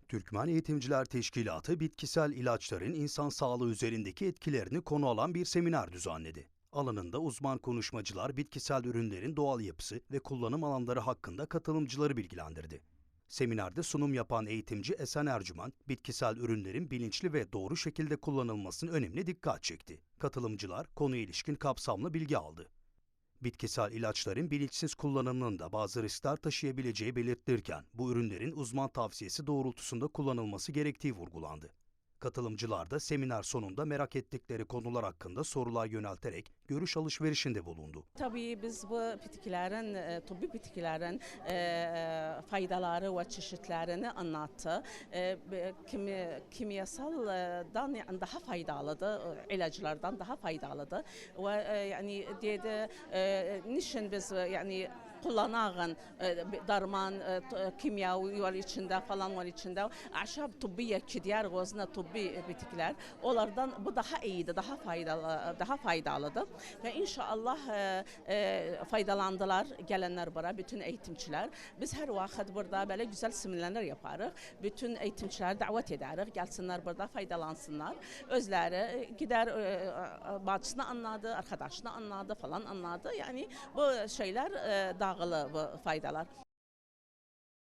Türkmen Eğitimciler Teşkilatı bitkisel ilaçların insan sağlığı üzerindeki etkilerini konu alan bir seminer düzenledi. Alanında uzman konuşmacılar bitkisel ürünlerin doğal yapısı ve kullanım alanları hakkında katılımcıları bilgilendirdi. Seminerde sunum yapan eğitimci Esen Ercüman, bitkisel ürünlerin bilinçli ve doğru şekilde kullanılmasının önemine dikkat çekti. Katılımcılar konuya ilişkin kapsamlı bilgi aldı. Bitkisel ilaçların bilinçsiz kullanımının da bazı riskler taşıyabileceği belirtilirken, bu ürünlerin uzman tavsiyesi doğrultusunda kullanılması gerektiği vurgulandı. Katılımcılar da seminer sonunda merak ettikleri konular hakkında sorular yönelterek görüş alışverişinde bulundu. Tabii biz bu bitkilerin, tıbbi bitkilerin faydaları ve çeşitlerini anlattı. Kimyasaldan yani daha faydalıdır, ilaçlardan daha faydalıdır. Ve yani dedi, niçin biz yani kullanağın darman, kimyavi var içinde falan var içinde. Ahşap tıbbiye ki diğer gözüne tıbbi bitkiler. Onlardan bu daha iyidir, daha faydalıdır. Ve inşallah faydalandılar gelenler bura, bütün eğitimçiler. Biz her vakit burada böyle güzel seminerler yaparız. Bütün eğitimçileri davet ederiz. Gelsinler burada faydalansınlar. Özleri gider bacısını anladı, arkadaşını anladı falan anladı. Yani bu şeyler dağılı bu faydalar.